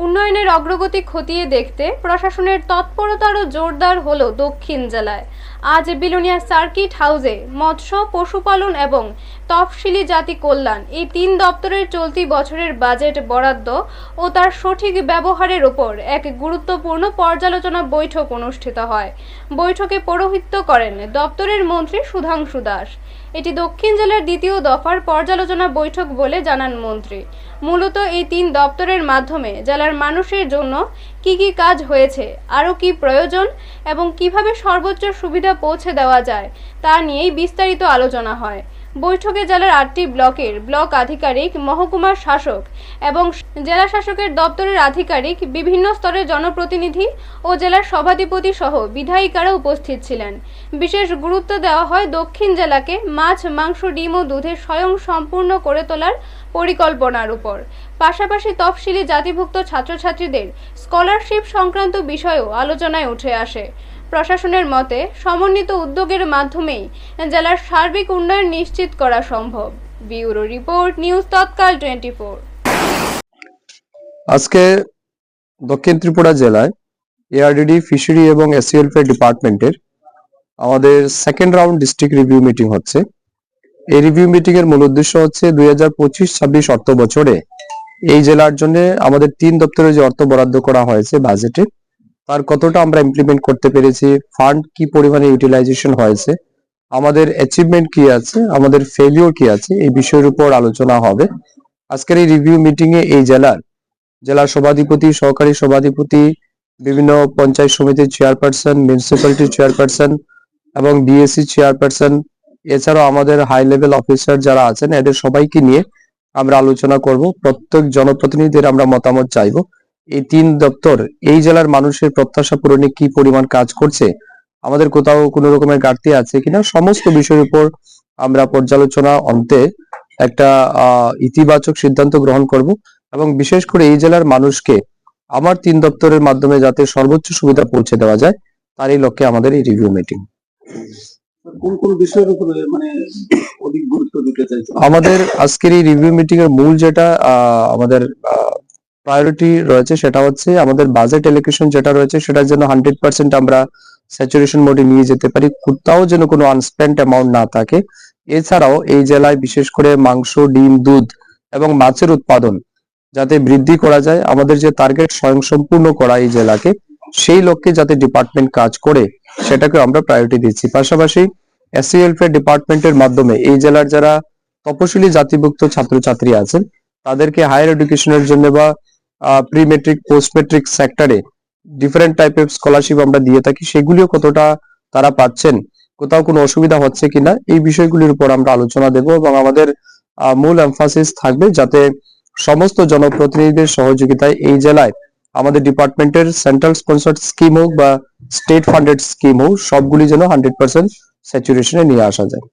উন্নয়নের অগ্রগতি খতিয়ে দেখতে প্রশাসনের তৎপরতা আরও জোরদার হলো দক্ষিণ জেলায়। আজ বিলোনিয়া সার্কিট হাউসে মৎস্য, পশুপালন এবং তফসিলি জাতি কল্যাণ এই তিন দপ্তরের চলতি বছরের বাজেট বরাদ্দ ও তার সঠিক ব্যবহারের উপর এক গুরুত্বপূর্ণ পর্যালোচনা বৈঠক অনুষ্ঠিত হয়। বৈঠকে পৌরোহিত্য করেন দপ্তরের মন্ত্রী সুধাংশু দাস। এটি দক্ষিণ জেলার দ্বিতীয় দফার পর্যালোচনা বৈঠক বলে জানান মন্ত্রী। মূলত এই তিন দপ্তরের মাধ্যমে জেলার মানুষের জন্য কি কি কাজ হয়েছে, আরও কি প্রয়োজন এবং কিভাবে সর্বোচ্চ সুবিধা পৌঁছে দেওয়া যায় তা নিয়েই বিস্তারিত আলোচনা হয়। বৈঠকে জেলার 8টি ব্লকের ব্লক আধিকারিক, মহকুমার শাসক এবং জেলা শাসকের দপ্তরের আধিকারিক, বিভিন্ন স্তরের জনপ্রতিনিধি ও জেলার সভাধিপতি সহ বিধায়িকারা উপস্থিত ছিলেন। বিশেষ গুরুত্ব দেওয়া হয় দক্ষিণ জেলাকে মাছ, মাংস, ডিম ও দুধে স্বয়ং সম্পূর্ণ করে তোলার পরিকল্পনার উপর। পাশাপাশি তফসিলি জাতিভুক্ত ছাত্রছাত্রীদের স্কলারশিপ সংক্রান্ত বিষয়েও আলোচনায় উঠে আসে। প্রশাসনের মতে সমন্বিত উদ্যোগের মাধ্যমেই জেলার সার্বিক উন্নয়ন নিশ্চিত করা সম্ভব। ব্যুরো রিপোর্ট, নিউজ তৎকাল 24। আজকে দক্ষিণ ত্রিপুরা জেলায় এআরডিডি, ফিশারি এবং এসসি ওয়েলফেয়ার ডিপার্টমেন্টের আমাদের second round district review meeting হচ্ছে। এই রিভিউ মিটিং এর মূল উদ্দেশ্য হচ্ছে 2025-26 অর্থ বছরে এই জেলার জন্য আমাদের তিন দপ্তরে যে অর্থ বরাদ্দ করা হয়েছে বাজেটে, তার কতটা আমরা ইমপ্লিমেন্ট করতে পেরেছি, ফান্ড কি পরিমাণে ইউটিলাইজেশন হয়েছে, আমাদের অ্যাচিভমেন্ট কি আছে, আমাদের ফেলিওর কি আছে, এই বিষয়ের উপর আলোচনা হবে। আজকের এই রিভিউ মিটিং এ এই জেলার সভাধিপতি, সহকারী সভাধিপতি, বিভিন্ন পঞ্চায়েত সমিতির চেয়ারপারসন, মিউনিসিপ্যালিটির চেয়ারপারসন এবং বিএসসি চেয়ারপারসন, এছাড়াও আমাদের হাই লেভেল অফিসার যারা আছেন, এদের সবাইকে নিয়ে আমরা আলোচনা করব। প্রত্যেক জনপ্রতিনিধিদের আমরা মতামত চাইবো। এই তিন দপ্তর এই জেলার মানুষের প্রত্যাশা পূরণে কি পরিমাণ কাজ করছে, আমাদের কোথাও কোনো রকমের ঘাটতি আছে কিনা, সমস্ত বিষয়ের উপর আমরা পর্যালোচনা অন্তে একটা ইতিবাচক সিদ্ধান্ত গ্রহণ করব এবং বিশেষ করে এই জেলার মানুষকে আমার তিন দপ্তরের মাধ্যমে যাতে সর্বোচ্চ সুবিধা পৌঁছে দেওয়া যায়, তার এই লক্ষ্যে আমাদের এই রিভিউ মিটিং। কোন কোন বিষয়ের উপরে মানে অধিক গুরুত্ব দিতে চাইছেন? আমাদের আজকের এই রিভিউ মিটিং এর মূল যেটা আমাদের প্রায়োরিটি রয়েছে সেটা হচ্ছে আমাদের বাজেট এলোকেশন যেটা রয়েছে সেটার জন্য 100% আমরা স্যাচুরেশন মোডে নিয়ে যেতে পারি, কোথাও যেন কোনো আনস্পেন্ট অ্যামাউন্ট না থাকে। এছাড়াও এই জেলায় বিশেষ করে মাংস, ডিম, দুধ এবং মাছের উৎপাদন যাতে বৃদ্ধি করা যায়, আমাদের যে টার্গেট স্বয়ংসম্পূর্ণ করা এই জেলাকে, সেই লক্ষ্যে যাতে ডিপার্টমেন্ট কাজ করে সেটাকে আমরা প্রায়োরিটি দিচ্ছি। পাশাপাশি এসসি ওয়েলফেয়ার ডিপার্টমেন্টের মাধ্যমে এই জেলার যারা তপশিলি জাতিভুক্ত ছাত্রছাত্রী আছেন তাদেরকে হায়ার এডুকেশনের জন্য বা প্রি মেট্রিক, পোস্ট মেট্রিক সেক্টরে ডিফারেন্ট টাইপের স্কলারশিপ আমরা দিয়ে থাকি, সেগুলিও কতটা তারা পাচ্ছেন, কোথাও কোনো অসুবিধা হচ্ছে কিনা, এই বিষয়গুলির উপর আমরা আলোচনা দেব এবং আমাদের মূল এমফাসিস থাকবে যাতে সমস্ত জনপ্রতিনিধিদের সহযোগিতায় এই জেলায় আমাদের ডিপার্টমেন্টের সেন্ট্রাল স্পন্সর্ড স্কিম হোক বা স্টেট ফান্ডেড স্কিম হোক, সবগুলি যেন 100% স্যাচুরেশনে নিয়ে আসা যায়।